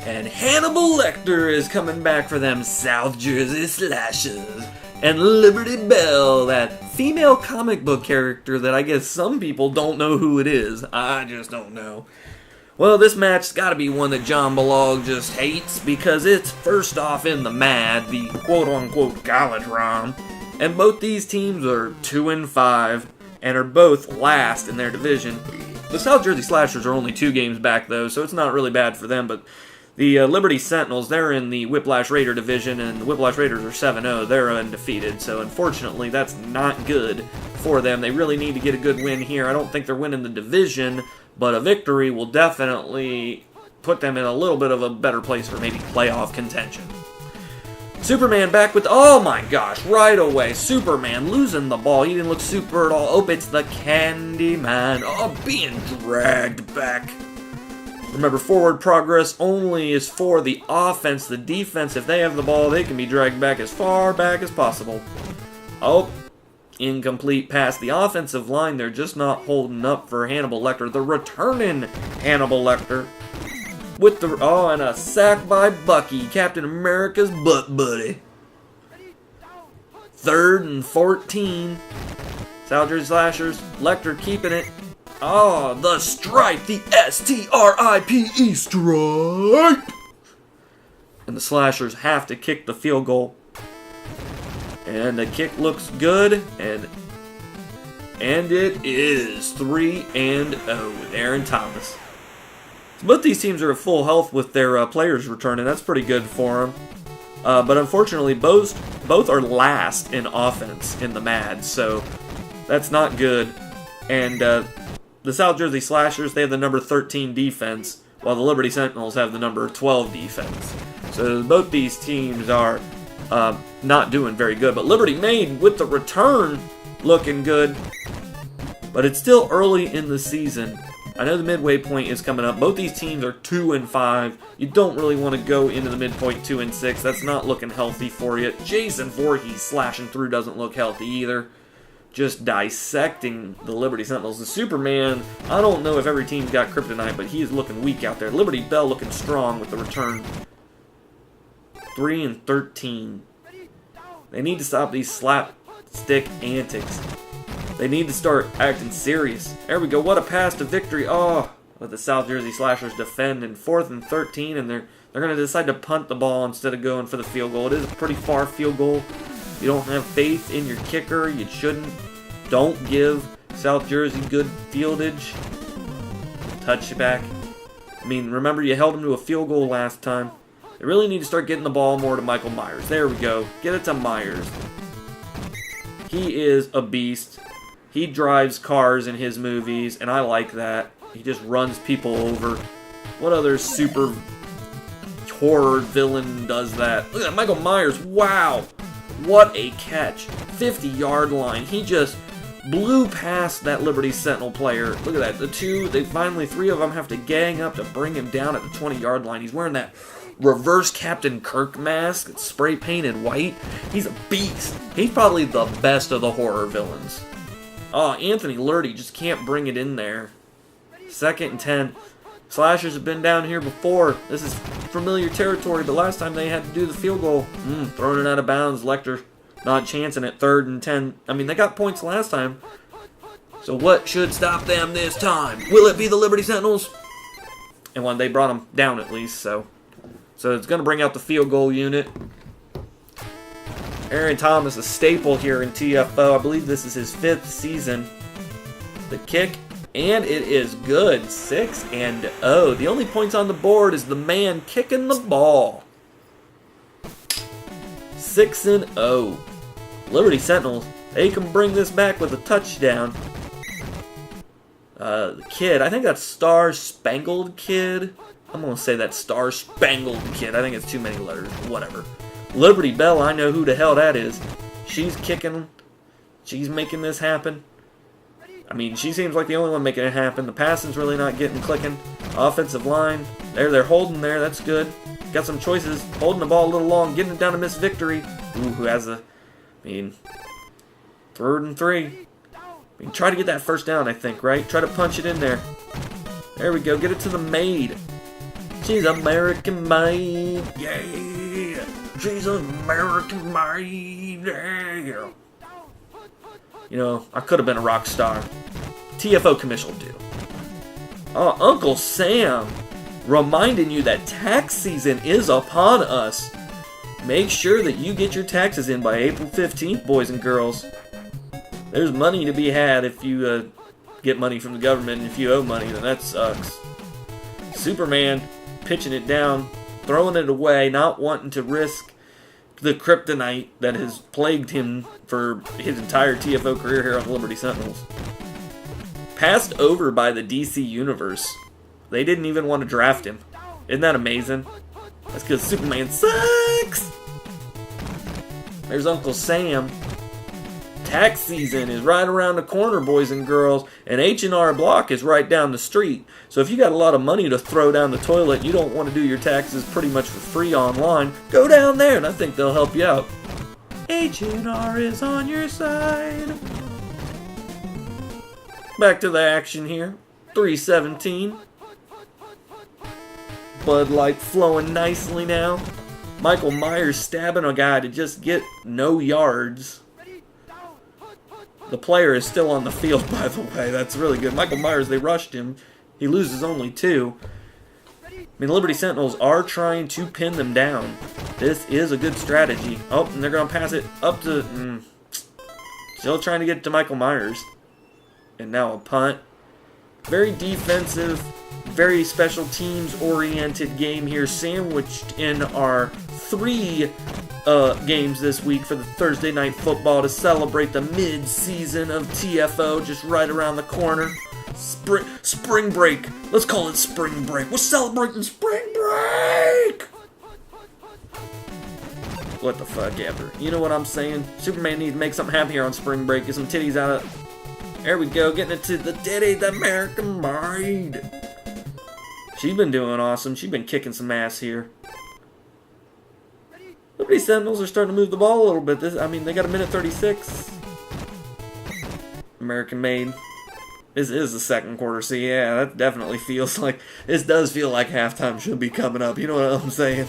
And Hannibal Lecter is coming back for them South Jersey Slashers. And Liberty Bell, that female comic book character that I guess some people don't know who it is. I just don't know. Well, this match's gotta be one that John Balog just hates because it's first off in the MAD, the quote-unquote college ROM. And both these teams are 2-5 and are both last in their division. The South Jersey Slashers are only 2 games back though, so it's not really bad for them, but the Liberty Sentinels, they're in the Whiplash Raider division, and the Whiplash Raiders are 7-0. They're undefeated, so unfortunately that's not good for them. They really need to get a good win here. I don't think they're winning the division, but a victory will definitely put them in a little bit of a better place for maybe playoff contention. Superman back with, oh my gosh, right away, Superman losing the ball. He didn't look super at all. Oh, it's the Candyman. Oh, being dragged back. Remember, forward progress only is for the offense. The defense, if they have the ball, they can be dragged back as far back as possible. Oh, incomplete pass. The offensive line, they're just not holding up for Hannibal Lecter. The returning Hannibal Lecter. With the, oh, and a sack by Bucky, Captain America's butt buddy. 3rd and 14. South Jersey Slashers, Lecter keeping it. Oh, the stripe, the S-T-R-I-P-E stripe. And the Slashers have to kick the field goal. And the kick looks good, and it is 3-0 with Aaron Thomas. So both these teams are at full health with their players returning. That's pretty good for them. But unfortunately, both are last in offense in the MAD, so that's not good. And the South Jersey Slashers, they have the number 13 defense, while the Liberty Sentinels have the number 12 defense. So both these teams are not doing very good. But Liberty Maine, with the return, looking good. But it's still early in the season. I know the midway point is coming up. Both these teams are 2-5. You don't really want to go into the midpoint 2-6. That's not looking healthy for you. Jason Voorhees slashing through doesn't look healthy either. Just dissecting the Liberty Sentinels. The Superman, I don't know if every team's got kryptonite, but he is looking weak out there. Liberty Bell looking strong with the return. 3-13. They need to stop these slapstick antics. They need to start acting serious. There we go. What a pass to victory. Oh, let the South Jersey Slashers defend in 4th and 13, and they're going to decide to punt the ball instead of going for the field goal. It is a pretty far field goal. You don't have faith in your kicker. You shouldn't. Don't give South Jersey good fieldage. Touchback. I mean, remember you held them to a field goal last time. They really need to start getting the ball more to Michael Myers. There we go. Get it to Myers. He is a beast. He drives cars in his movies, and I like that. He just runs people over. What other super horror villain does that? Look at that, Michael Myers. Wow. What a catch. 50-yard line. He just blew past that Liberty Sentinel player. Look at that. The two, three of them have to gang up to bring him down at the 20-yard line. He's wearing that reverse Captain Kirk mask. It's spray painted white. He's a beast. He's probably the best of the horror villains. Oh, Anthony Lurdy just can't bring it in there. 2nd and 10. Slashers have been down here before. This is familiar territory, but last time they had to do the field goal. Throwing it out of bounds. Lecter not chancing it. 3rd and 10. I mean, they got points last time. So what should stop them this time? Will it be the Liberty Sentinels? And when they brought them down at least, so it's going to bring out the field goal unit. Aaron Thomas, a staple here in TFO. I believe this is his 5th season. The kick, and it is good. 6-0. The only points on the board is the man kicking the ball. 6-0. Liberty Sentinels, they can bring this back with a touchdown. The kid, I think that's Star Spangled Kid. I'm going to say that Star Spangled Kid. I think it's too many letters. Whatever. Liberty Bell, I know who the hell that is. She's kicking. She's making this happen. I mean, she seems like the only one making it happen. The passing's really not clicking. Offensive line, they're holding there. That's good. Got some choices. Holding the ball a little long, getting it down to Miss Victory. Ooh, who has the... 3rd and 3. Try to get that first down, I think, right? Try to punch it in there. There we go. Get it to the maid. She's American made. Yeah. She's American made. Yeah. You know, I could have been a rock star. TFO commission will do. Uncle Sam reminding you that tax season is upon us. Make sure that you get your taxes in by April 15th, boys and girls. There's money to be had if you get money from the government, and if you owe money, then that sucks. Superman pitching it down, throwing it away, not wanting to risk the kryptonite that has plagued him for his entire TFO career here on the Liberty Sentinels. Passed over by the DC Universe. They didn't even want to draft him. Isn't that amazing? That's because Superman sucks! There's Uncle Sam. Tax season is right around the corner, boys and girls, and H&R Block is right down the street. So if you got a lot of money to throw down the toilet, you don't want to do your taxes pretty much for free online, go down there and I think they'll help you out. H&R is on your side. Back to the action here. 3:17. Bud Light flowing nicely now. Michael Myers stabbing a guy to just get no yards. The player is still on the field, by the way. That's really good. Michael Myers, they rushed him. He loses only 2. I mean, the Liberty Sentinels are trying to pin them down. This is a good strategy. Oh, and they're going to pass it up to... Still trying to get to Michael Myers. And now a punt. Very defensive, very special teams-oriented game here, sandwiched in our 3 games this week for the Thursday Night Football to celebrate the mid-season of TFO just right around the corner. Spring break. Let's call it spring break. We're celebrating spring break! What the fuck ever. You know what I'm saying? Superman needs to make something happen here on spring break. Get some titties out of... There we go, getting it to the titty, the American Bride. She's been doing awesome. She's been kicking some ass here. Liberty Sentinels are starting to move the ball a little bit. They got a minute 36. American made. This is the second quarter, so yeah, that definitely feels like... This does feel like halftime should be coming up. You know what I'm saying?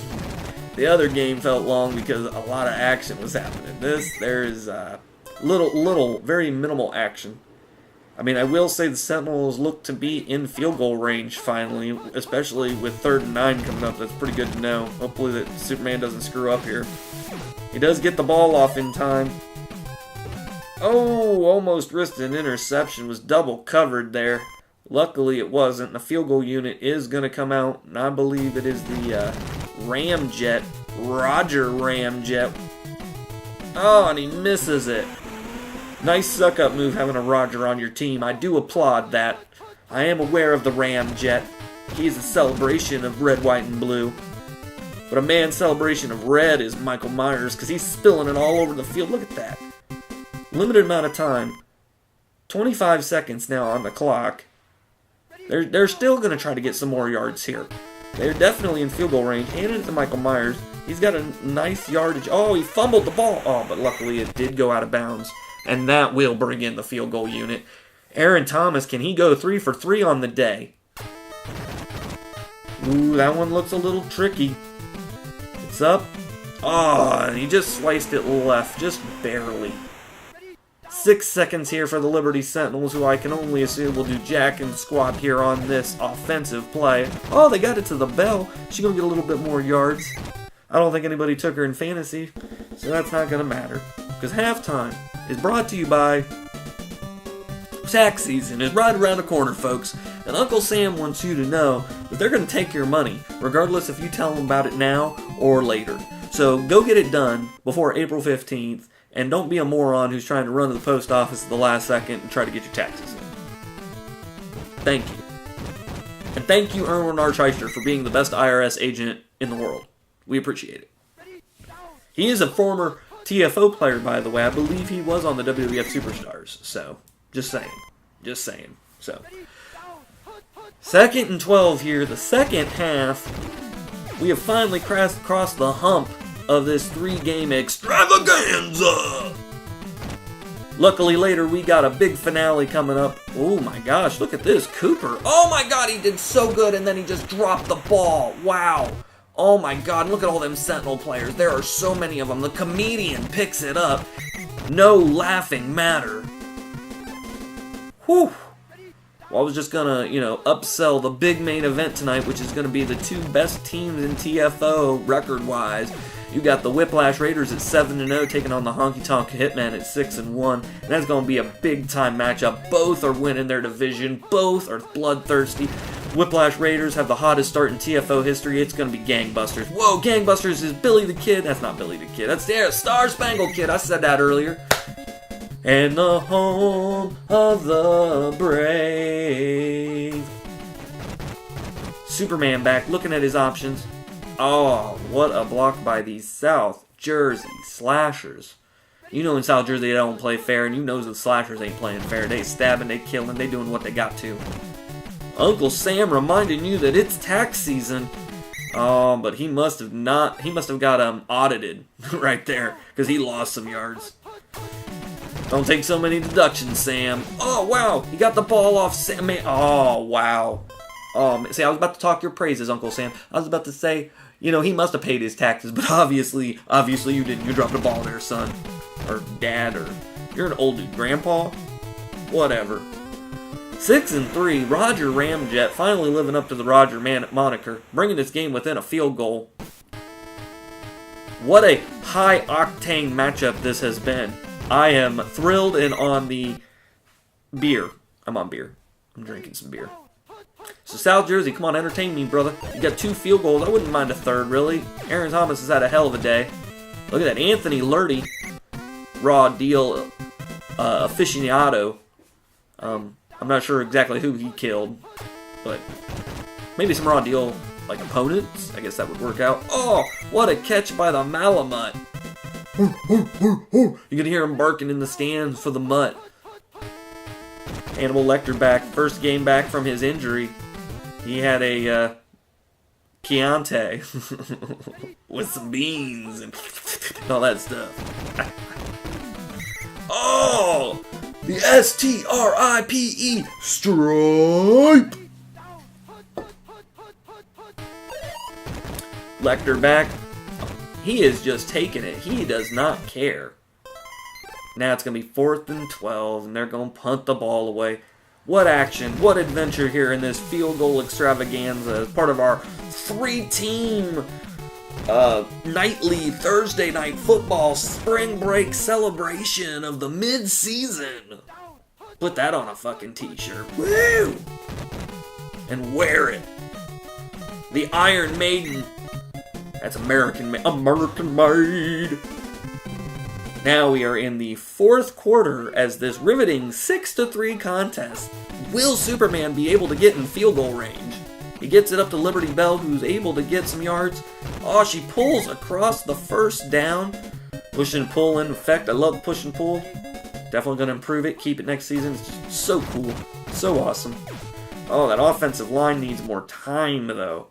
The other game felt long because a lot of action was happening. There's very minimal action. I mean, I will say the Sentinels look to be in field goal range finally, especially with 3rd and 9 coming up. That's pretty good to know. Hopefully that Superman doesn't screw up here. He does get the ball off in time. Oh, almost risked an interception. Was double covered there. Luckily it wasn't. The field goal unit is going to come out, and I believe it is the Ramjet, Roger Ramjet. Oh, and he misses it. Nice suck-up move having a Roger on your team. I do applaud that. I am aware of the Ramjet. He's a celebration of red, white, and blue. But a man's celebration of red is Michael Myers because he's spilling it all over the field. Look at that. Limited amount of time. 25 seconds now on the clock. They're still going to try to get some more yards here. They're definitely in field goal range. Handed it to Michael Myers. He's got a nice yardage. Oh, he fumbled the ball. Oh, but luckily it did go out of bounds. And that will bring in the field goal unit. Aaron Thomas, can he go 3 for 3 on the day? Ooh, that one looks a little tricky. It's up. Oh, and he just sliced it left, just barely. 6 seconds here for the Liberty Sentinels, who I can only assume will do jack and squat here on this offensive play. Oh, they got it to the bell. She's going to get a little bit more yards. I don't think anybody took her in fantasy, so that's not going to matter. Because halftime is brought to you by... Tax season is right around the corner, folks. And Uncle Sam wants you to know that they're going to take your money, regardless if you tell them about it now or later. So go get it done before April 15th, and don't be a moron who's trying to run to the post office at the last second and try to get your taxes in. Thank you. And thank you, Erwin Archeister, for being the best IRS agent in the world. We appreciate it. He is a former TFO player, by the way. I believe he was on the WWF Superstars. So, just saying. Just saying. So, 2nd and 12 here. The second half. We have finally crossed the hump of this 3-game extravaganza. Luckily later we got a big finale coming up. Oh my gosh, look at this. Cooper. Oh my god, he did so good and then he just dropped the ball. Wow. Oh my god, look at all them Sentinel players. There are so many of them. The comedian picks it up. No laughing matter. Whew. Well, I was just gonna, upsell the big main event tonight, which is gonna be the two best teams in TFO record-wise. You got the Whiplash Raiders at 7-0 taking on the Honky Tonk Hitmen at 6-1. And that's gonna be a big-time matchup. Both are winning their division. Both are bloodthirsty. Whiplash Raiders have the hottest start in TFO history. It's gonna be gangbusters. Whoa, gangbusters is Billy the Kid. That's not Billy the Kid. That's the Star Spangled Kid. I said that earlier. And the home of the brave. Superman back, looking at his options. Oh, what a block by these South Jersey Slashers. You know in South Jersey they don't play fair, and you know the Slashers ain't playing fair. They stabbing, they killing, they doing what they got to. Uncle Sam reminding you that it's tax season. Oh, but he must have got audited right there, because he lost some yards. Don't take so many deductions, Sam. Oh, wow. He got the ball off Sam. Oh, wow. Oh, see, I was about to talk your praises, Uncle Sam. I was about to say, he must have paid his taxes, but obviously you didn't. You dropped the ball there, son. Or dad, or you're an old dude. Grandpa? Whatever. 6-3, Roger Ramjet finally living up to the Roger moniker, bringing this game within a field goal. What a high-octane matchup this has been. I am thrilled and on the beer. I'm on beer. I'm drinking some beer. So South Jersey, come on, entertain me, brother. You got 2 field goals. I wouldn't mind a third, really. Aaron Thomas has had a hell of a day. Look at that. Anthony Lurdy. Raw deal aficionado. I'm not sure exactly who he killed, but maybe some raw deal, opponents. I guess that would work out. Oh, what a catch by the Malamut. You can hear him barking in the stands for the mutt. Hannibal Lecter back, first game back from his injury. He had a Chianti with some beans and all that stuff. Oh, the S-T-R-I-P-E stripe. Lecter back. He is just taking it. He does not care. Now it's going to be 4th and 12, and they're going to punt the ball away. What action, what adventure here in this field goal extravaganza as part of our 3-team nightly Thursday night football spring break celebration of the mid-season. Put that on a fucking t-shirt. Woo! And wear it. The Iron Maiden. That's American made. Now we are in the 4th quarter as this riveting 6-3 contest. Will Superman be able to get in field goal range? He gets it up to Liberty Bell, who's able to get some yards. Oh, she pulls across the first down. Push and pull in effect. I love push and pull. Definitely going to improve it. Keep it next season. It's just so cool. So awesome. Oh, that offensive line needs more time, though.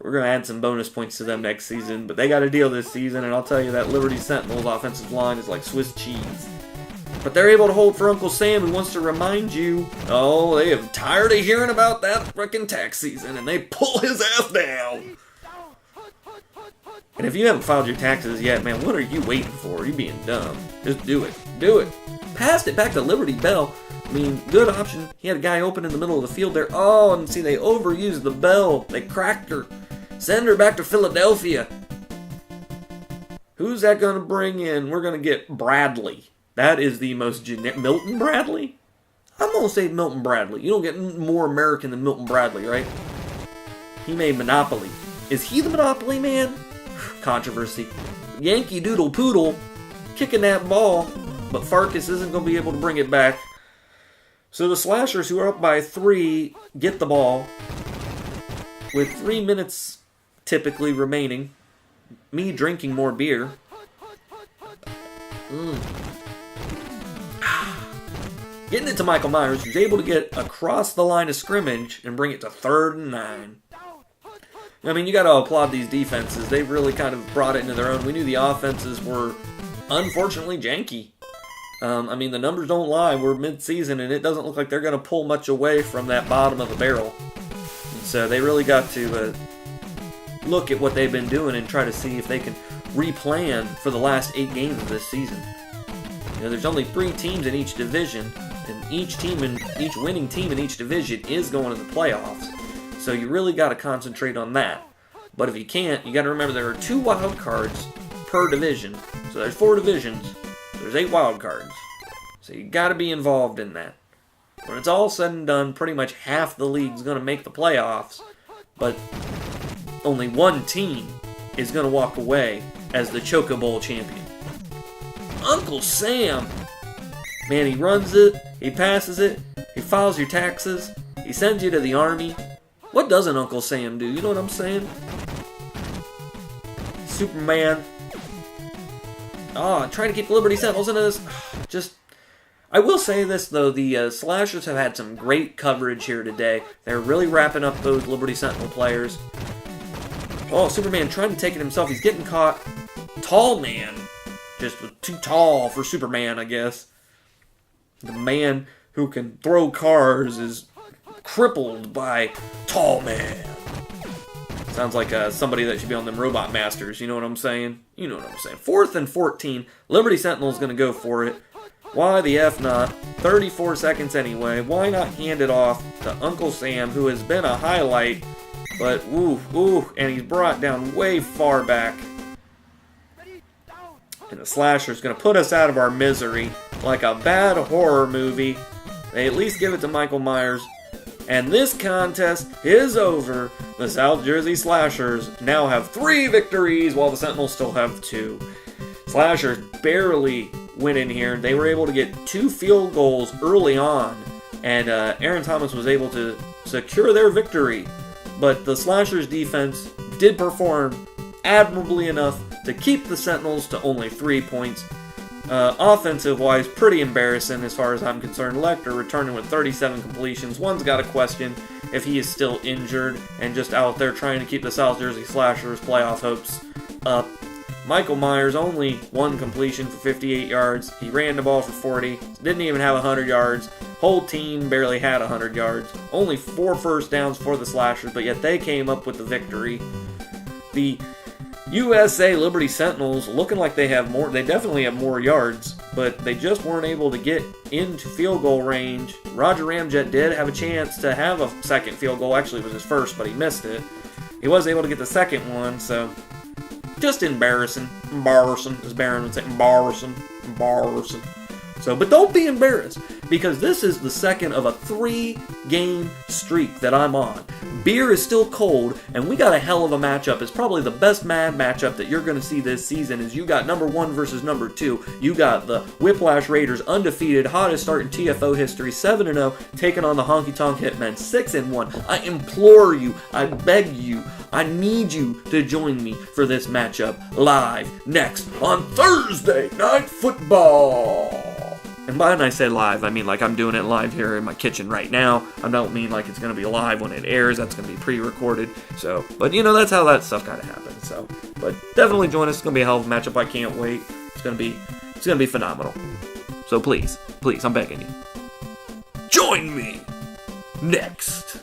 We're going to add some bonus points to them next season, but they got a deal this season, and I'll tell you that Liberty Sentinels offensive line is like Swiss cheese. But they're able to hold for Uncle Sam, who wants to remind you, oh, they are tired of hearing about that frickin' tax season, and they pull his ass down. And if you haven't filed your taxes yet, man, what are you waiting for? You're being dumb. Just do it. Do it. Passed it back to Liberty Bell. I mean, good option. He had a guy open in the middle of the field there. Oh, and see, they overused the bell. They cracked her. Send her back to Philadelphia. Who's that going to bring in? We're going to get Bradley. That is the most generic. Milton Bradley? I'm going to say Milton Bradley. You don't get more American than Milton Bradley, right? He made Monopoly. Is he the Monopoly man? Controversy. Yankee Doodle Poodle kicking that ball, but Farkas isn't going to be able to bring it back. So the Slashers, who are up by 3, get the ball with 3 minutes typically remaining. Me drinking more beer. Getting it to Michael Myers, who's able to get across the line of scrimmage and bring it to 3rd and 9. I mean, you got to applaud these defenses. They've really kind of brought it into their own. We knew the offenses were, unfortunately, janky. I mean, the numbers don't lie. We're mid-season, and it doesn't look like they're going to pull much away from that bottom of the barrel. And so they really got to look at what they've been doing and try to see if they can replan for the last 8 games of this season. You know, there's only 3 teams in each division, and each winning team in each division is going to the playoffs. So you really got to concentrate on that. But if you can't, you got to remember there are 2 wild cards per division. So there's 4 divisions. There's 8 wild cards. So you got to be involved in that. When it's all said and done, pretty much half the league's going to make the playoffs, but only 1 team is going to walk away as the Choco Bowl champion. Uncle Sam! Man, he runs it, he passes it, he files your taxes, he sends you to the army. What doesn't Uncle Sam do? You know what I'm saying? Superman. Trying to keep the Liberty Sentinels into this. I will say this, though. The Slashers have had some great coverage here today. They're really wrapping up those Liberty Sentinel players. Oh, Superman trying to take it himself. He's getting caught. Tall man. Just too tall for Superman, I guess. The man who can throw cars is crippled by Tall Man. Sounds like somebody that should be on them Robot Masters. You know what I'm saying? You know what I'm saying. 4th and 14. Liberty Sentinel's going to go for it. Why the F not? 34 seconds anyway. Why not hand it off to Uncle Sam, who has been a highlight, but and he's brought down way far back. And the Slasher's going to put us out of our misery like a bad horror movie. They at least give it to Michael Myers. And this contest is over. The South Jersey Slashers now have 3 victories, while the Sentinels still have 2. Slashers barely went in here. They were able to get 2 field goals early on, and Aaron Thomas was able to secure their victory. But the Slashers defense did perform admirably enough to keep the Sentinels to only 3 points. Offensive-wise, pretty embarrassing as far as I'm concerned. Lecter returning with 37 completions. One's got a question if he is still injured and just out there trying to keep the South Jersey Slashers' playoff hopes up. Michael Myers, only 1 completion for 58 yards. He ran the ball for 40. Didn't even have 100 yards. Whole team barely had 100 yards. Only 4 first downs for the Slashers, but yet they came up with the victory. The USA Liberty Sentinels looking like they have more. They definitely have more yards, but they just weren't able to get into field goal range. Roger Ramjet did have a chance to have a second field goal. Actually, it was his first, but he missed it. He was able to get the second one, so just embarrassing. Embarrassing, as Barron would say. Embarrassing. So, but don't be embarrassed, because this is the second of a 3-game streak that I'm on. Beer is still cold, and we got a hell of a matchup. It's probably the best mad matchup that you're going to see this season. Is you got number 1 versus number 2. You got the Whiplash Raiders, undefeated, hottest start in TFO history, 7-0, taking on the Honky Tonk Hitmen, 6-1. I implore you, I beg you, I need you to join me for this matchup live next on Thursday Night Football. And by when I say live, I mean like I'm doing it live here in my kitchen right now. I don't mean like it's going to be live when it airs. That's going to be pre-recorded. So, but you know, that's how that stuff kind of happens. So, but definitely join us. It's going to be a hell of a matchup. I can't wait. It's going to be phenomenal. So please, I'm begging you. Join me next.